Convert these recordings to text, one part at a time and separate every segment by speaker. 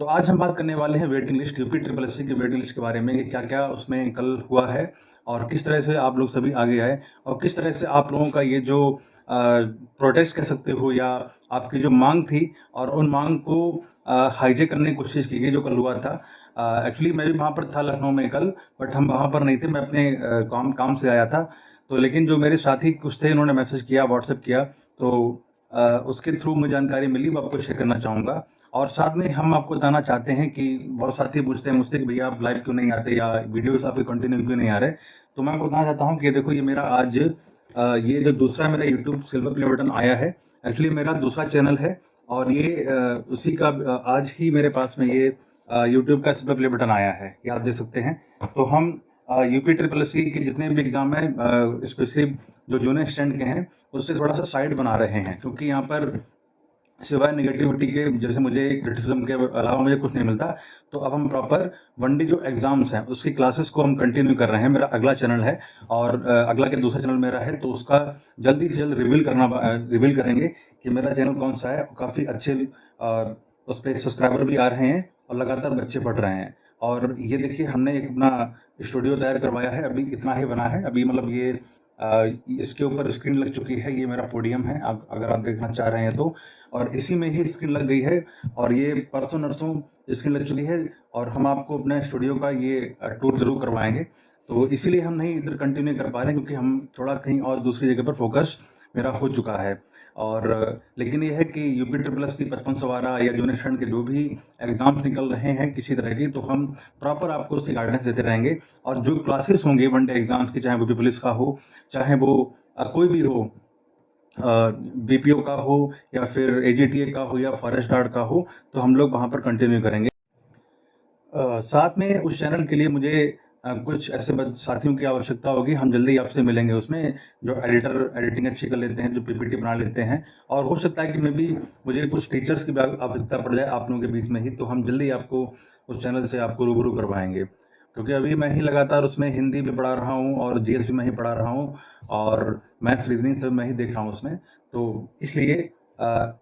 Speaker 1: तो आज हम बात करने वाले हैं waiting list, UP triple SC की वेटिंग लिस्ट के बारे में कि क्या-क्या उसमें कल हुआ है और किस तरह से आप लोग सभी आगे आए और किस तरह से आप लोगों का ये जो प्रोटेस्ट कह सकते हो या आपकी जो माँग थी और उन माँग को हाईजैक करने की कोशिश की गई जो कल हुआ था। एक्चुअली मैं भी वहाँ पर था लखनऊ में कल, बट हम वहाँ पर नहीं थे, मैं अपने काम से आया था। तो लेकिन जो मेरे साथी कुछ थे, उन्होंने मैसेज किया, व्हाट्सएप किया, तो उसके थ्रू मुझे जानकारी मिली, वो आपको शेयर करना चाहूँगा। और साथ में हम आपको बताना चाहते हैं कि बहुत साथी पूछते हैं मुझसे कि भैया आप लाइव क्यों नहीं आते या वीडियोस आपके कंटिन्यू क्यों नहीं आ रहे। तो मैं आपको बताना चाहता हूँ कि देखो ये मेरा आज ये जो दूसरा मेरा यूट्यूब सिल्वर प्ले बटन आया है, एक्चुअली मेरा दूसरा चैनल है और ये उसी का आज ही मेरे पास में ये यूट्यूब का सिल्वर प्ले बटन आया है, ये आप देख सकते हैं। तो हम यूपी ट्रिपल एससी के जितने भी एग्जाम है, स्पेशली जो जूनियर स्टैंड के हैं, उससे थोड़ा सा साइड बना रहे हैं, क्योंकि यहाँ पर सिवाय नेगेटिविटी के जैसे मुझे क्रिटिसिज्म के अलावा मुझे कुछ नहीं मिलता। तो अब हम प्रॉपर वन डे जो एग्जाम्स हैं उसकी क्लासेस को हम कंटिन्यू कर रहे हैं। मेरा अगला चैनल है और अगला के दूसरा चैनल मेरा है, तो उसका जल्दी से जल्द रिवील करेंगे कि मेरा चैनल कौन सा है। काफ़ी अच्छे उस पर सब्सक्राइबर भी आ रहे हैं और लगातार बच्चे पढ़ रहे हैं। और ये देखिए हमने एक अपना स्टूडियो तैयार करवाया है, अभी इतना ही बना है, अभी मतलब ये इसके ऊपर स्क्रीन लग चुकी है, ये मेरा पोडियम है, आप अगर आप देखना चाह रहे हैं तो। और इसी में ही स्क्रीन लग गई है और ये परसों नरसों स्क्रीन लग चुकी है और हम आपको अपने स्टूडियो का ये टूर ज़रूर करवाएंगे। तो इसीलिए हम नहीं इधर कंटिन्यू कर पा रहे हैं, क्योंकि हम थोड़ा कहीं और दूसरी जगह पर फोकस मेरा हो चुका है। और लेकिन ये है कि यूपी ट्रिपल एस की 55 या जूनियर स्टैंड के जो भी एग्जाम्स निकल रहे हैं किसी तरह की, तो हम प्रॉपर आपको उसकी गाइडेंस देते रहेंगे। और जो क्लासेस होंगे वन डे एग्जाम्स की, चाहे वो पुलिस का हो, चाहे वो कोई भी हो, बीपीओ का हो या फिर एजीटीए का हो या फॉरेस्ट गार्ड का हो, तो हम लोग वहाँ पर कंटिन्यू करेंगे। साथ में उस चैनल के लिए मुझे कुछ ऐसे साथियों की आवश्यकता होगी, हम जल्दी आपसे मिलेंगे उसमें, जो एडिटिंग अच्छी कर लेते हैं, जो पीपीटी बना लेते हैं। और हो सकता है कि मुझे कुछ टीचर्स की भी आवश्यकता पड़ जाए आप लोगों के बीच में ही, तो हम जल्दी आपको उस चैनल से आपको रूबरू करवाएंगे। क्योंकि अभी मैं ही लगातार उसमें हिंदी भी पढ़ा रहा हूँ और जीएस भी मैं ही पढ़ा रहा हूँ और मैथ्स रीजनिंग सब मैं ही देख रहा हूँ उसमें, तो इसलिए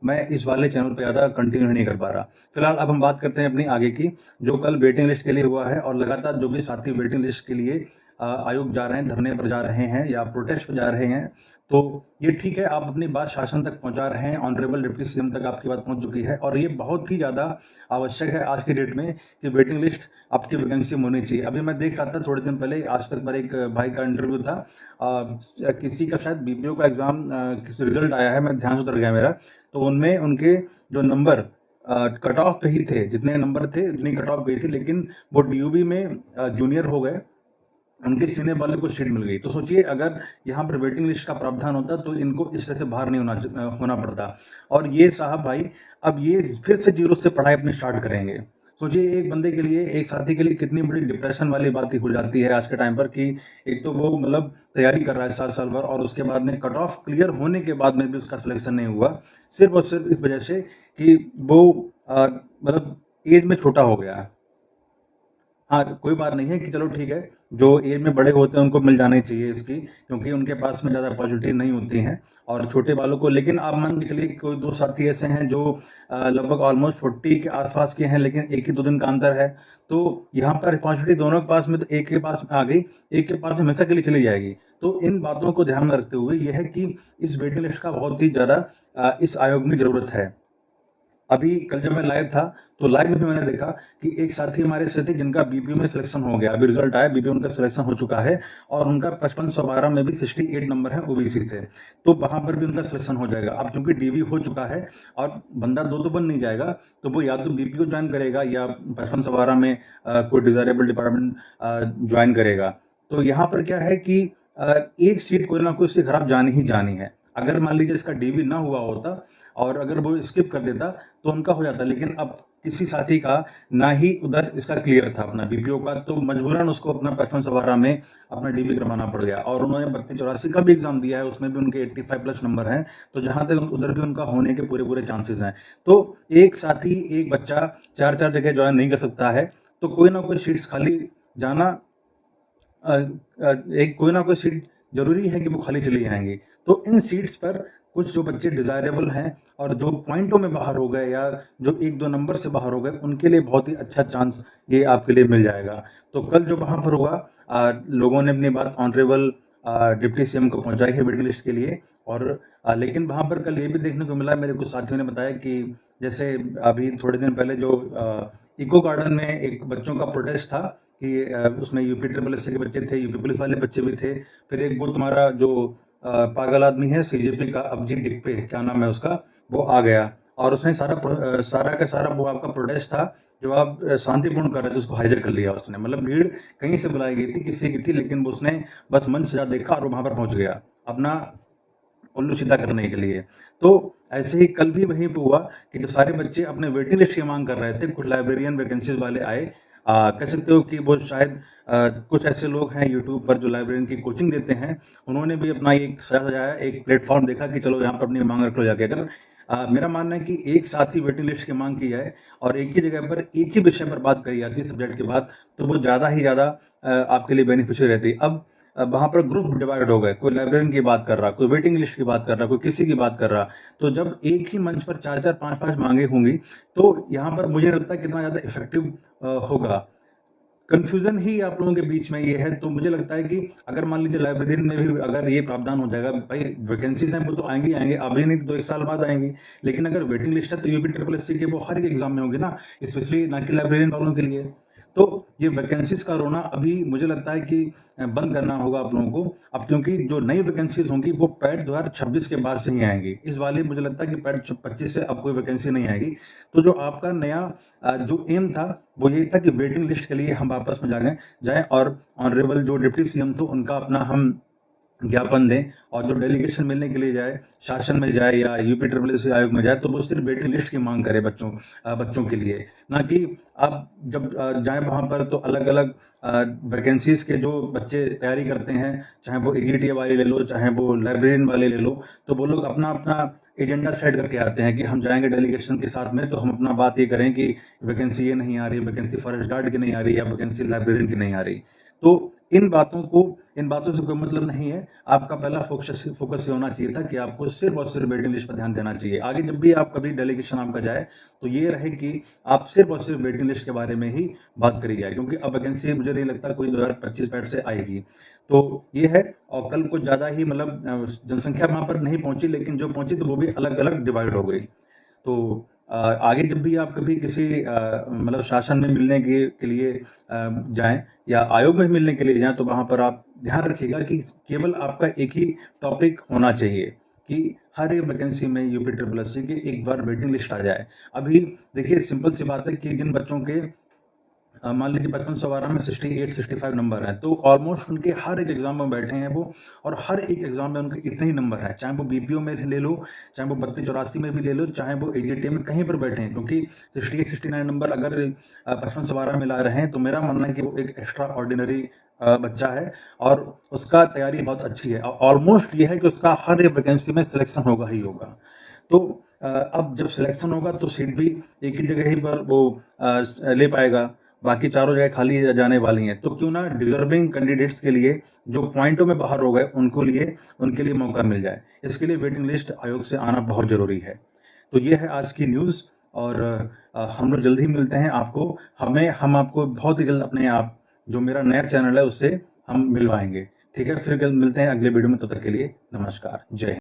Speaker 1: मैं इस वाले चैनल पे ज़्यादा कंटिन्यू नहीं कर पा रहा। फिलहाल अब हम बात करते हैं अपनी आगे की, जो कल वेटिंग लिस्ट के लिए हुआ है और लगातार जो भी साथी वेटिंग लिस्ट के लिए आयोग जा रहे हैं, धरने पर जा रहे हैं या प्रोटेस्ट पर जा रहे हैं, तो ये ठीक है, आप अपनी बात शासन तक पहुंचा रहे हैं, ऑनरेबल डिप्टी सीएम तक आपकी बात पहुंच चुकी है और ये बहुत ही ज़्यादा आवश्यक है आज की डेट में कि वेटिंग लिस्ट आपकी वैकेंसी में होनी चाहिए। अभी मैं देख रहा था थोड़े दिन पहले, आज तक पर एक भाई का इंटरव्यू था, किसी का शायद बीपीओ का एग्जाम किसी रिजल्ट आया है, मैं ध्यान से उतर गया मेरा, तो उनमें उनके जो नंबर कट ऑफ पे ही थे, जितने नंबर थे उतनी कट ऑफ गई थी, लेकिन वो डीयूबी में जूनियर हो गए, उनके सीनियर वाले को सीट मिल गई। तो सोचिए अगर यहाँ पर वेटिंग लिस्ट का प्रावधान होता तो इनको इस तरह से बाहर नहीं होना पड़ता। और ये साहब भाई अब ये फिर से जीरो से पढ़ाई अपनी स्टार्ट करेंगे। सोचिए एक बंदे के लिए, एक साथी के लिए कितनी बड़ी डिप्रेशन वाली बात हो जाती है आज के टाइम पर, कि एक तो वो मतलब तैयारी कर रहा है 7 साल भर और उसके बाद में कट ऑफ क्लियर होने के बाद में भी उसका सिलेक्शन नहीं हुआ, सिर्फ और सिर्फ इस वजह से कि वो मतलब एज में छोटा हो गया है। हाँ, कोई बात नहीं है कि चलो ठीक है, जो एज में बड़े होते हैं उनको मिल जानी चाहिए इसकी, क्योंकि उनके पास में ज़्यादा अपॉर्चुनिटी नहीं होती हैं और छोटे वालों को। लेकिन आप मान के चलिए कोई 2 साथी ऐसे हैं जो लगभग ऑलमोस्ट 40 के आसपास के हैं, लेकिन 1 ही 2 दिन का अंतर है, तो यहाँ पर अपॉर्चुनिटी दोनों के पास में, तो एक के पास में आ गई, एक के पास हमेशा के लिए चली जाएगी। तो इन बातों को ध्यान में रखते हुए यह है कि इस वेटिंग लिस्ट का बहुत ही ज़्यादा इस आयोग में ज़रूरत है। अभी कल जब मैं लाइव था, तो लाइव में भी मैंने देखा कि एक साथी हमारे से थे जिनका बीपीओ में सिलेक्शन हो गया, अभी रिजल्ट आया, बीपीओ उनका सिलेक्शन हो चुका है और उनका 5512 में भी 68 नंबर है ओबीसी से, तो वहां पर भी उनका सिलेक्शन हो जाएगा। अब क्योंकि डीवी हो चुका है और बंदा दो तो बन नहीं जाएगा, तो वो या तो बीपीओ ज्वाइन करेगा या 5512 में कोई डिजायरेबल डिपार्टमेंट ज्वाइन करेगा। तो यहाँ पर क्या है कि एक सीट कोई ना कोई उसकी खराब जानी ही जानी है। अगर मान लीजिए इसका डीवी ना हुआ होता और अगर वो स्किप कर देता तो उनका हो जाता, लेकिन अब किसी साथी का ना ही उधर इसका क्लियर था अपना बीपीओ का, तो मजबूरन उसको अपना 5512 में अपना डीबी करवाना पड़ गया और उन्होंने 3284 का भी एग्जाम दिया है, उसमें भी उनके 85 प्लस नंबर हैं, तो जहां तक उधर भी उनका होने के पूरे पूरे चांसेस हैं। तो एक साथी, एक बच्चा 4 4 जगह ज्वाइन नहीं कर सकता है, तो कोई ना कोई सीट्स खाली जाना, एक कोई ना कोई सीट जरूरी है कि वो खाली चली जाएंगी। तो इन सीट्स पर कुछ जो बच्चे डिज़ायरेबल हैं और जो पॉइंटों में बाहर हो गए या जो 1-2 नंबर से बाहर हो गए, उनके लिए बहुत ही अच्छा चांस ये आपके लिए मिल जाएगा। तो कल जो वहाँ पर हुआ लोगों ने अपनी बात ऑनरेबल डिप्टी सीएम को पहुँचाई है वेटिंग लिस्ट के लिए और लेकिन वहाँ पर कल ये भी देखने को मिला, मेरे कुछ साथियों ने बताया कि जैसे अभी थोड़े दिन पहले जो इको गार्डन में एक बच्चों का प्रोटेस्ट था कि उसमें यूपी ट्रिपल एससी के बच्चे थे, यूपी पुलिस वाले बच्चे भी थे। फिर एक वो तुम्हारा जो पागल आदमी है सीजेपी का अभिजीत डिकपे, क्या नाम है उसका, वो आ गया और उसने सारा का सारा वो आपका प्रोटेस्ट था जो आप शांतिपूर्ण कर रहे थे, उसको हाईजैक कर लिया उसने। मतलब भीड़ कहीं से बुलाई गई थी, किसी की थी, लेकिन उसने बस मंच सजा देखा और वहाँ पर पहुँच गया अपना उल्लू सीधा करने के लिए। तो ऐसे ही कल भी वहीं पे हुआ कि जो सारे बच्चे अपने वेटिंग लिस्ट की मांग कर रहे थे, कुछ लाइब्रेरियन वैकेंसीज वाले आए। कह सकते हो कि वो शायद कुछ ऐसे लोग हैं यूट्यूब पर जो लाइब्रेरियन की कोचिंग देते हैं, उन्होंने भी अपना एक सजाया, एक प्लेटफॉर्म देखा कि चलो यहाँ पर अपनी मांग रख लो जाके। अगर मेरा मानना है कि एक साथ ही वेटिंग लिस्ट की मांग की जाए और एक ही जगह पर एक ही विषय पर बात करी जाती है सब्जेक्ट की बात, तो वो ज़्यादा ही ज़्यादा आपके लिए बेनिफिशियल रहती है। अब वहाँ पर ग्रुप डिवाइड हो गए, कोई लाइब्रेरियन की बात कर रहा, कोई वेटिंग लिस्ट की बात कर रहा, कोई किसी की बात कर रहा। तो जब एक ही मंच पर 4-4, 5-5 मांगे होंगी, तो यहाँ पर मुझे लगता है कितना ज़्यादा इफेक्टिव होगा। कन्फ्यूज़न ही आप लोगों के बीच में ये है, तो मुझे लगता है कि अगर मान लीजिए लाइब्रेरियन में भी अगर ये प्रावधान हो जाएगा, भाई वैकेंसीज़ हैं वो तो आएँगी ही आएँगी, अभी नहीं तो 1 साल बाद आएँगी। लेकिन अगर वेटिंग लिस्ट है तो यूपी ट्रिपल एससी के वो हर एक एग्ज़ाम में होंगी ना, स्पेशली ना कि लाइब्रेरियन वालों के लिए। तो ये वैकेंसीज़ का रोना अभी मुझे लगता है कि बंद करना होगा आप लोगों को। अब क्योंकि जो नई वैकेंसीज़ होंगी वो पैट 2026 के बाद से ही आएँगी। इस वाले मुझे लगता है कि पैट 25 से अब कोई वैकेंसी नहीं आएगी। तो जो आपका नया जो एम था वो यही था कि वेटिंग लिस्ट के लिए हम वापस में जाएँ और ऑनरेबल जो डिप्टी सीएम थे उनका अपना हम ज्ञापन दें और जो डेलीगेशन मिलने के लिए जाए, शासन में जाए या यूपी ट्रिपल एससी आयोग में जाए, तो वो सिर्फ वेटिंग लिस्ट की मांग करे बच्चों के लिए। ना कि आप जब जाएँ वहाँ पर तो अलग-अलग वैकेंसीज़ के जो बच्चे तैयारी करते हैं, चाहे वो एजीटीए वाले ले लो, चाहे वो लाइब्रेरियन वाले ले लो, तो वो लोग अपना-अपना एजेंडा सेट करके आते हैं कि हम जाएँगे डेलीगेशन के साथ में, तो हम अपना बात ये करें कि वैकेंसी ये नहीं आ रही, वैकेंसी फॉरेस्ट गार्ड की नहीं आ रही या वैकेंसी लाइब्रेरियन की नहीं आ रही। तो इन बातों से कोई मतलब नहीं है। आपका पहला फ़ोकस ये होना चाहिए था कि आपको सिर्फ़ और सिर्फ़ वेटिंग लिस्ट पर ध्यान देना चाहिए। आगे जब भी आप कभी डेलीगेशन आपका जाए, तो ये रहे कि आप सिर्फ़ और सिर्फ़ वेटिंग लिस्ट के बारे में ही बात करी जाए, क्योंकि अब वैकेंसी मुझे नहीं लगता कोई 2025 बैच से आएगी। तो ये है और कल कुछ ज़्यादा ही मतलब जनसंख्या वहाँ पर नहीं पहुँची, लेकिन जो पहुँची तो वो भी अलग-अलग डिवाइड हो गई। तो आगे जब भी आप कभी किसी मतलब शासन में मिलने के लिए जाएँ या आयोग में मिलने के लिए जाएँ, तो वहाँ पर आप ध्यान रखिएगा कि केवल आपका एक ही टॉपिक होना चाहिए कि हर एक वैकेंसी में यूपी ट्रिपल एससी की एक बार वेटिंग लिस्ट आ जाए। अभी देखिए सिंपल सी बात है कि जिन बच्चों के मान लीजिए 55-12 में 68-65 नंबर हैं, तो ऑलमोस्ट उनके हर एक एग्ज़ाम में बैठे हैं वो और हर एक एग्ज़ाम में उनके इतने ही नंबर हैं। चाहे वो बीपीओ में ले लो, चाहे वो 32-84 में भी ले लो, चाहे वो एजीटीए में कहीं पर बैठे हैं, क्योंकि 68-69 नंबर अगर 55 से 12 में ला रहे हैं, तो मेरा मानना है कि वो एक एक्स्ट्रा ऑर्डिनरी बच्चा है और उसका तैयारी बहुत अच्छी है। ऑलमोस्ट ये है कि उसका हर एक वैकेंसी में सिलेक्शन होगा ही होगा। तो अब जब सिलेक्शन होगा तो सीट भी एक ही जगह ही पर वो ले पाएगा। बाकी चारों जगह खाली जाने वाली हैं, तो क्यों ना डिज़र्विंग कैंडिडेट्स के लिए जो पॉइंटों में बाहर हो गए उनके लिए मौका मिल जाए। इसके लिए वेटिंग लिस्ट आयोग से आना बहुत ज़रूरी है। तो ये है आज की न्यूज़ और हम लोग जल्द ही मिलते हैं आपको। हम आपको बहुत ही जल्द अपने आप जो मेरा नया चैनल है उससे हम मिलवाएँगे। ठीक है? फिर कल मिलते हैं अगले वीडियो में, तब तक के लिए नमस्कार। जय हिंद।